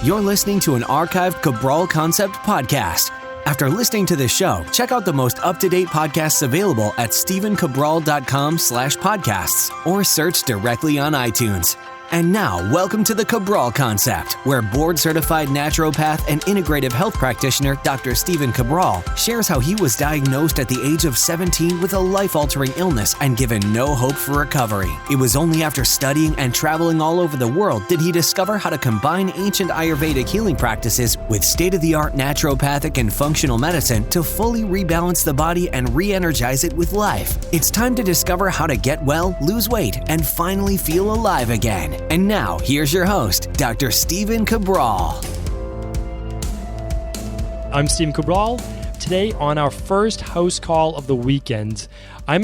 You're listening to an archived Cabral Concept podcast. After listening to this show, check out the most up-to-date podcasts available at stephencabral.com/podcasts or search directly on iTunes. And now, welcome to the Cabral Concept, where board-certified naturopath and integrative health practitioner Dr. Stephen Cabral shares how he was diagnosed at the age of 17 with a life-altering illness and given no hope for recovery. It was only after studying and traveling all over the world did he discover how to combine ancient Ayurvedic healing practices with state-of-the-art naturopathic and functional medicine to fully rebalance the body and re-energize it with life. It's time to discover how to get well, lose weight, and finally feel alive again. And now, here's your host, Dr. Stephen Cabral. I'm Stephen Cabral. Today, on our first house call of the weekend, I'm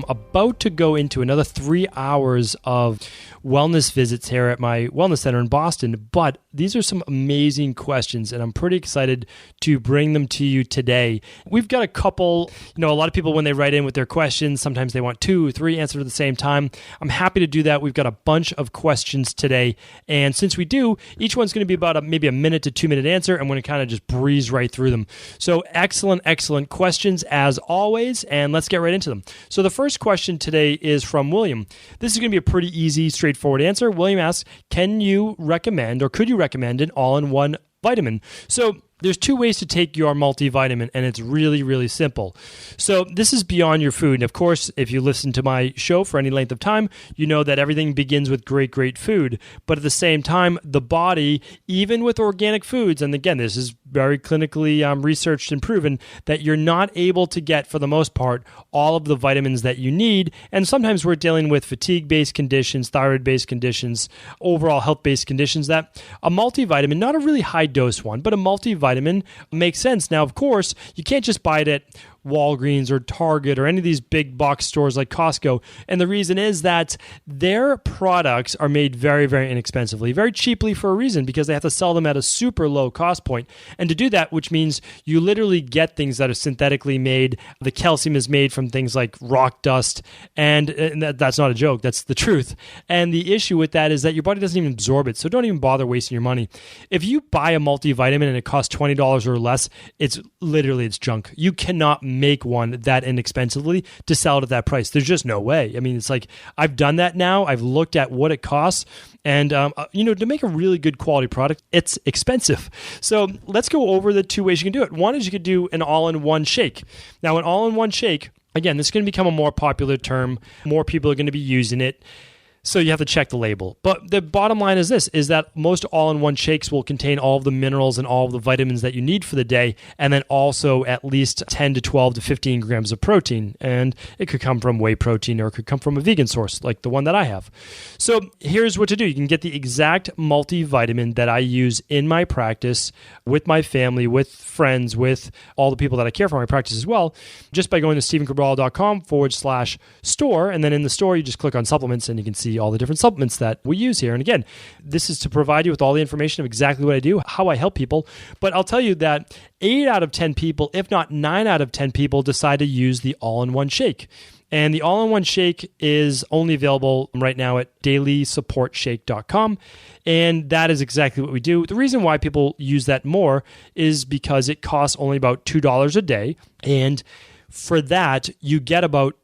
about to go into another 3 hours of wellness visits here at my wellness center in Boston, but these are some amazing questions, and I'm pretty excited to bring them to you today. We've got a couple, a lot of people when they write in with their questions, sometimes they want 2 or 3 answers at the same time. I'm happy to do that. We've got a bunch of questions today, and since we do, each one's going to be about maybe a minute to 2 minute answer. I'm going to kind of just breeze right through them. So excellent questions as always, and let's get right into them. So the first question today is from William. This is going to be a pretty easy, straightforward answer. William asks, can you recommend or could you recommend an all-in-one vitamin? So there's 2 ways to take your multivitamin, and it's really, really simple. So this is beyond your food. And of course, if you listen to my show for any length of time, you know that everything begins with great food. But at the same time, the body, even with organic foods, and again, this is very clinically researched and proven, that you're not able to get, for the most part, all of the vitamins that you need. And sometimes we're dealing with fatigue-based conditions, thyroid-based conditions, overall health-based conditions, that a multivitamin, not a really high-dose one, but a multivitamin makes sense. Now, of course, you can't just buy it at Walgreens or Target or any of these big box stores like Costco. And the reason is that their products are made very, very inexpensively, very cheaply for a reason, because they have to sell them at a super low cost point. And to do that, which means you literally get things that are synthetically made. The calcium is made from things like rock dust. And that's not a joke. That's the truth. And the issue with that is that your body doesn't even absorb it. So don't even bother wasting your money. If you buy a multivitamin and it costs $20 or less, it's junk. You cannot make one that inexpensively to sell it at that price. There's just no way. I mean, it's like, I've done that now. I've looked at what it costs, and to make a really good quality product, it's expensive. So let's go over the 2 ways you can do it. One is you could do an all-in-one shake. Now, an all-in-one shake, again, this is going to become a more popular term. More people are going to be using it. So you have to check the label. But the bottom line is this, is that most all-in-one shakes will contain all of the minerals and all of the vitamins that you need for the day, and then also at least 10 to 12 to 15 grams of protein. And it could come from whey protein, or it could come from a vegan source, like the one that I have. So here's what to do. You can get the exact multivitamin that I use in my practice, with my family, with friends, with all the people that I care for in my practice as well, just by going to stephencabral.com/store. And then in the store, you just click on supplements, and you can see all the different supplements that we use here. And again, this is to provide you with all the information of exactly what I do, how I help people. But I'll tell you that 8 out of 10 people, if not 9 out of 10 people, decide to use the all-in-one shake. And the all-in-one shake is only available right now at dailysupportshake.com. And that is exactly what we do. The reason why people use that more is because it costs only about $2 a day. And for that, you get about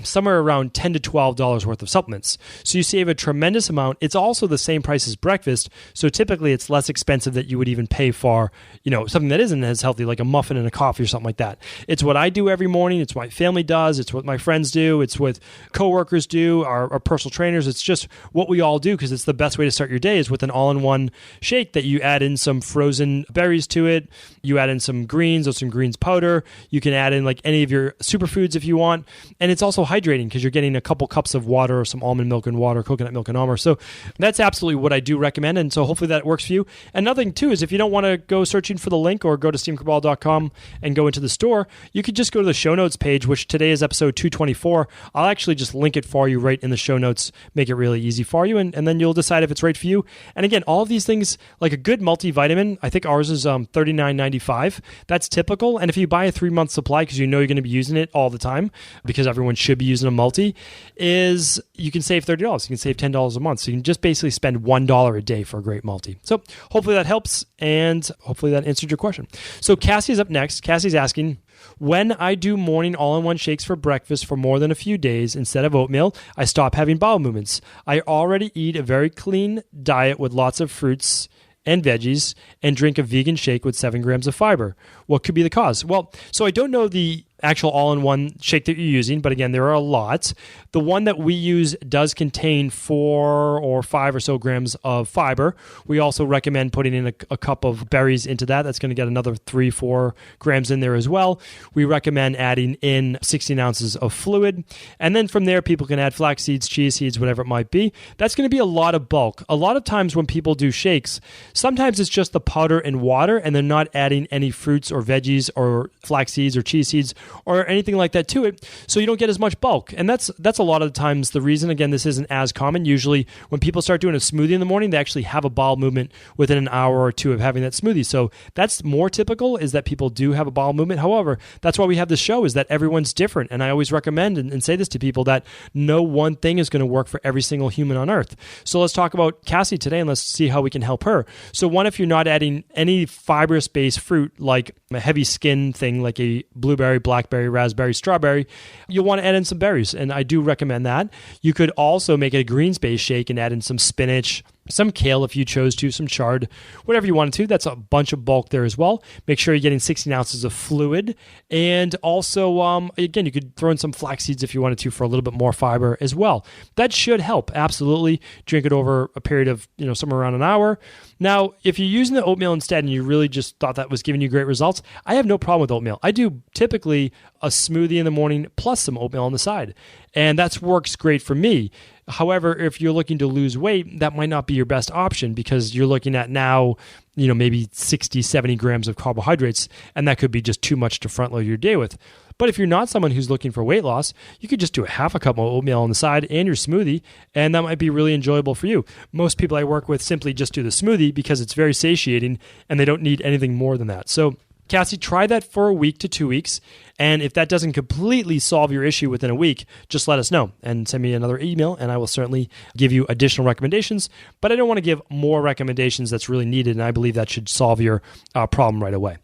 somewhere around $10 to $12 worth of supplements. So you save a tremendous amount. It's also the same price as breakfast. So typically it's less expensive that you would even pay for, something that isn't as healthy, like a muffin and a coffee or something like that. It's what I do every morning. It's what my family does. It's what my friends do. It's what coworkers do, our personal trainers. It's just what we all do, because it's the best way to start your day is with an all-in-one shake that you add in some frozen berries to it. You add in some greens or some greens powder. You can add in like any of your superfoods if you want. And it's also hydrating because you're getting a couple cups of water or some almond milk and water, coconut milk and almond. So that's absolutely what I do recommend. And so hopefully that works for you. Another thing too is if you don't want to go searching for the link or go to stephencabral.com and go into the store, you could just go to the show notes page, which today is episode 224. I'll actually just link it for you right in the show notes, make it really easy for you. And then you'll decide if it's right for you. And again, all of these things, like a good multivitamin, I think ours is $39.95. That's typical. And if you buy a 3-month supply, because you know you're going to be using it all the time because everyone's should be using a multi, is you can save $30. You can save $10 a month. So you can just basically spend $1 a day for a great multi. So hopefully that helps, and hopefully that answered your question. So Cassie's up next. Cassie's asking, when I do morning all-in-one shakes for breakfast for more than a few days instead of oatmeal, I stop having bowel movements. I already eat a very clean diet with lots of fruits and veggies and drink a vegan shake with 7 grams of fiber. What could be the cause? Well, so I don't know the actual all-in-one shake that you're using, but again, there are a lot. The one that we use does contain 4 or 5 or so grams of fiber. We also recommend putting in a cup of berries into that. That's going to get another 3-4 grams in there as well. We recommend adding in 16 ounces of fluid. And then from there, people can add flax seeds, chia seeds, whatever it might be. That's going to be a lot of bulk. A lot of times when people do shakes, sometimes it's just the powder and water, and they're not adding any fruits or veggies or flax seeds or chia seeds or anything like that to it, so you don't get as much bulk. And that's a lot of the times the reason. Again, this isn't as common. Usually when people start doing a smoothie in the morning, they actually have a bowel movement within an hour or two of having that smoothie. So that's more typical, is that people do have a bowel movement. However, that's why we have this show, is that everyone's different. And I always recommend and say this to people, that no one thing is going to work for every single human on earth. So let's talk about Cassie today, and let's see how we can help her. So one, if you're not adding any fibrous-based fruit, like a heavy skin thing like a blueberry, blackberry, raspberry, strawberry, you'll want to add in some berries, and I do recommend that. You could also make it a greens-based shake and add in some spinach, some kale if you chose to, some chard, whatever you wanted to. That's a bunch of bulk there as well. Make sure you're getting 16 ounces of fluid. And also, again, you could throw in some flax seeds if you wanted to for a little bit more fiber as well. That should help, absolutely. Drink it over a period of, somewhere around an hour. Now, if you're using the oatmeal instead and you really just thought that was giving you great results, I have no problem with oatmeal. I do typically a smoothie in the morning plus some oatmeal on the side, and that works great for me. However, if you're looking to lose weight, that might not be your best option, because you're looking at now, maybe 60, 70 grams of carbohydrates, and that could be just too much to front load your day with. But if you're not someone who's looking for weight loss, you could just do a half a cup of oatmeal on the side and your smoothie, and that might be really enjoyable for you. Most people I work with simply just do the smoothie because it's very satiating and they don't need anything more than that. So Cassie, try that for a week to 2 weeks. And if that doesn't completely solve your issue within a week, just let us know and send me another email, and I will certainly give you additional recommendations. But I don't want to give more recommendations that's really needed, and I believe that should solve your problem right away.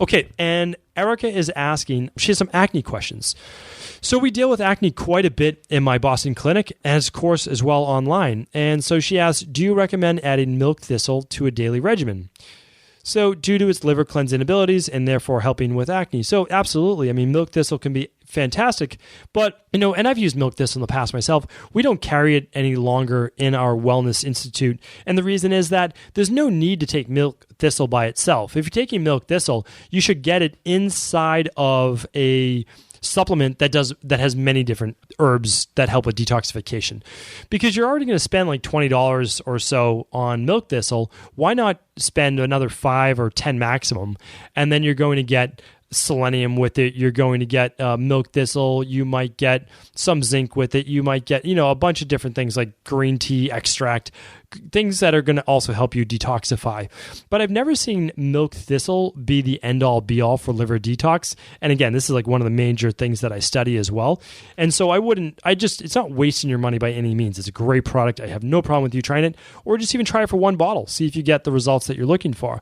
Okay, and Erica is asking, she has some acne questions. So we deal with acne quite a bit in my Boston clinic, and of course as well online. And so she asks, do you recommend adding milk thistle to a daily regimen? So due to its liver cleansing abilities and therefore helping with acne. So absolutely. I mean, milk thistle can be fantastic, but, and I've used milk thistle in the past myself. We don't carry it any longer in our Wellness Institute. And the reason is that there's no need to take milk thistle by itself. If you're taking milk thistle, you should get it inside of a supplement that has many different herbs that help with detoxification. Because you're already going to spend like $20 or so on milk thistle, why not spend another 5 or 10 maximum? And then you're going to get selenium with it. You're going to get milk thistle. You might get some zinc with it. You might get, a bunch of different things like green tea extract, things that are going to also help you detoxify. But I've never seen milk thistle be the end-all be-all for liver detox. And again, this is like one of the major things that I study as well. And so it's not wasting your money by any means. It's a great product. I have no problem with you trying it, or just even try it for one bottle. See if you get the results that you're looking for.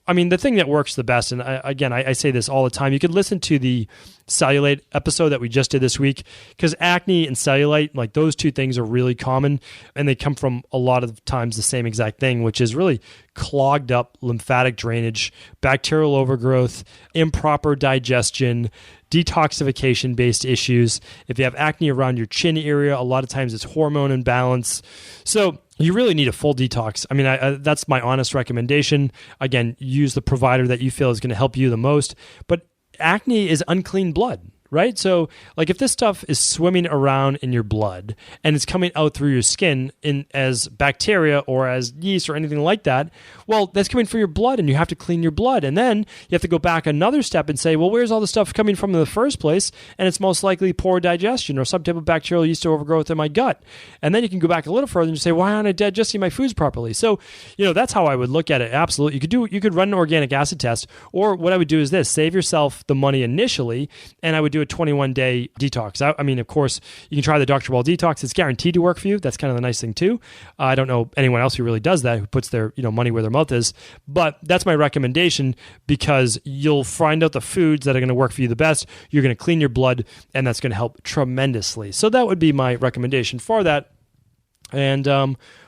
I mean, the thing that works the best, and I say this all the time, you could listen to the cellulite episode that we just did this week, because acne and cellulite, like those two things are really common, and they come from a lot of times the same exact thing, which is really clogged up lymphatic drainage, bacterial overgrowth, improper digestion, detoxification-based issues. If you have acne around your chin area, a lot of times it's hormone imbalance. So you really need a full detox. I mean, that's my honest recommendation. Again, use the provider that you feel is going to help you the most. But acne is unclean blood, right? So like if this stuff is swimming around in your blood and it's coming out through your skin as bacteria or as yeast or anything like that, well, that's coming from your blood and you have to clean your blood. And then you have to go back another step and say, well, where's all the stuff coming from in the first place? And it's most likely poor digestion or some type of bacterial yeast overgrowth in my gut. And then you can go back a little further and say, why aren't I digesting my foods properly? So, that's how I would look at it. Absolutely. You could run an organic acid test, or what I would do is this: save yourself the money initially, and I would do do a 21-day detox. I mean, of course, you can try the Dr. Wall detox. It's guaranteed to work for you. That's kind of the nice thing too. I don't know anyone else who really does that, who puts their money where their mouth is. But that's my recommendation because you'll find out the foods that are going to work for you the best. You're going to clean your blood, and that's going to help tremendously. So that would be my recommendation for that. And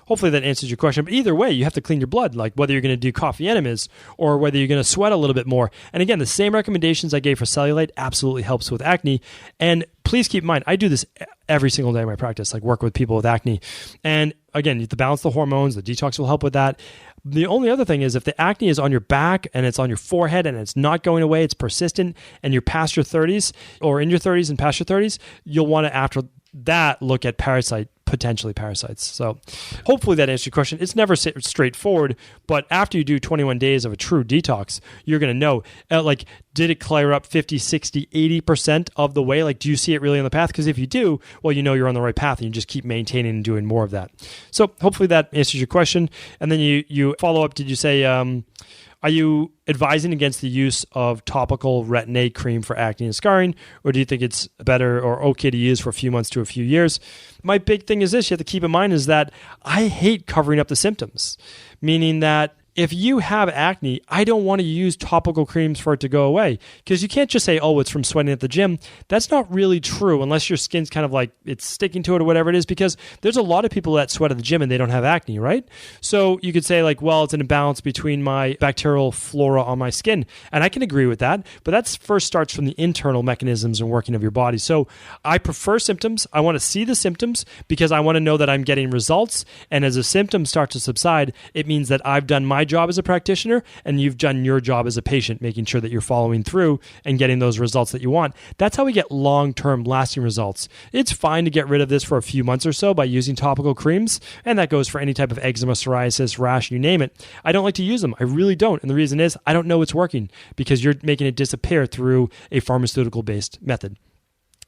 hopefully that answers your question. But either way, you have to clean your blood, like whether you're going to do coffee enemas or whether you're going to sweat a little bit more. And again, the same recommendations I gave for cellulite absolutely helps with acne. And please keep in mind, I do this every single day in my practice, like work with people with acne. And again, you have to balance the hormones. The detox will help with that. The only other thing is if the acne is on your back and it's on your forehead and it's not going away, it's persistent, and you're past your 30s or in your 30s and past your 30s, you'll want to, after that, look at potentially parasites. So hopefully that answers your question. It's never straightforward, but after you do 21 days of a true detox, you're going to know, did it clear up 50, 60, 80% of the way? Like, do you see it really on the path? Because if you do, well, you know you're on the right path and you just keep maintaining and doing more of that. So hopefully that answers your question. And then you follow up, did you say, are you advising against the use of topical retin-A cream for acne and scarring, or do you think it's better or okay to use for a few months to a few years? My big thing is this, you have to keep in mind is that I hate covering up the symptoms, meaning that if you have acne, I don't want to use topical creams for it to go away, because you can't just say, oh, it's from sweating at the gym. That's not really true unless your skin's kind of like it's sticking to it or whatever it is, because there's a lot of people that sweat at the gym and they don't have acne, right? So you could say like, well, it's an imbalance between my bacterial flora on my skin. And I can agree with that, but that first starts from the internal mechanisms and working of your body. So I prefer symptoms. I want to see the symptoms because I want to know that I'm getting results. And as the symptoms start to subside, it means that I've done my job as a practitioner and you've done your job as a patient, making sure that you're following through and getting those results that you want. That's how we get long-term lasting results. It's fine to get rid of this for a few months or so by using topical creams, and that goes for any type of eczema, psoriasis, rash, you name it. I don't like to use them. I really don't. And the reason is I don't know it's working because you're making it disappear through a pharmaceutical-based method.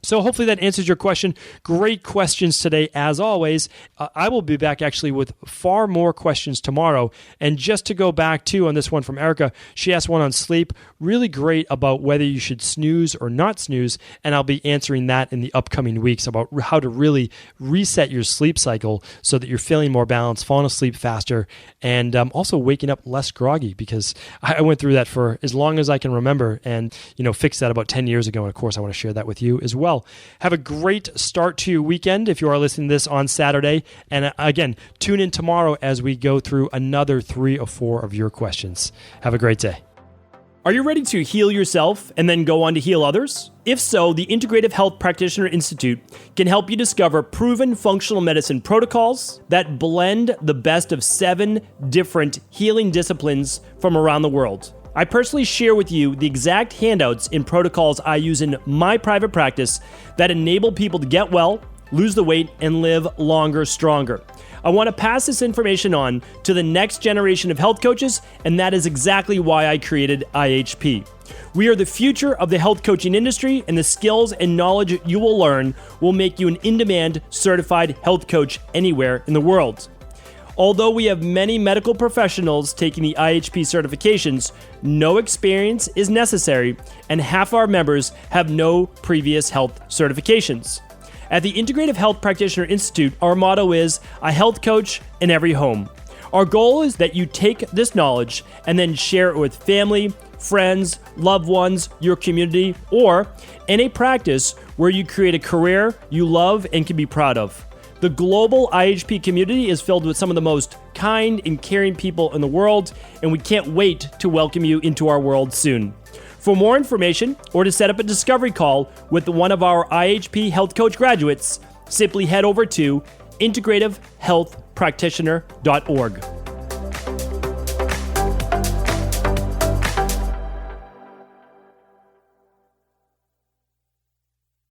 So hopefully that answers your question. Great questions today, as always. I will be back actually with far more questions tomorrow. And just to go back to on this one from Erica, she asked one on sleep, really great about whether you should snooze or not snooze. And I'll be answering that in the upcoming weeks about how to really reset your sleep cycle so that you're feeling more balanced, falling asleep faster, and also waking up less groggy, because I went through that for as long as I can remember and fixed that about 10 years ago. And of course, I want to share that with you as well. Have a great start to your weekend if you are listening to this on Saturday. And again, tune in tomorrow as we go through another 3 or 4 of your questions. Have a great day. Are you ready to heal yourself and then go on to heal others? If so, the Integrative Health Practitioner Institute can help you discover proven functional medicine protocols that blend the best of 7 different healing disciplines from around the world. I personally share with you the exact handouts and protocols I use in my private practice that enable people to get well, lose the weight, and live longer, stronger. I want to pass this information on to the next generation of health coaches, and that is exactly why I created IHP. We are the future of the health coaching industry, and the skills and knowledge you will learn will make you an in-demand certified health coach anywhere in the world. Although we have many medical professionals taking the IHP certifications, no experience is necessary, and half our members have no previous health certifications. At the Integrative Health Practitioner Institute, our motto is a health coach in every home. Our goal is that you take this knowledge and then share it with family, friends, loved ones, your community, or in a practice where you create a career you love and can be proud of. The global IHP community is filled with some of the most kind and caring people in the world, and we can't wait to welcome you into our world soon. For more information or to set up a discovery call with one of our IHP Health Coach graduates, simply head over to integrativehealthpractitioner.org.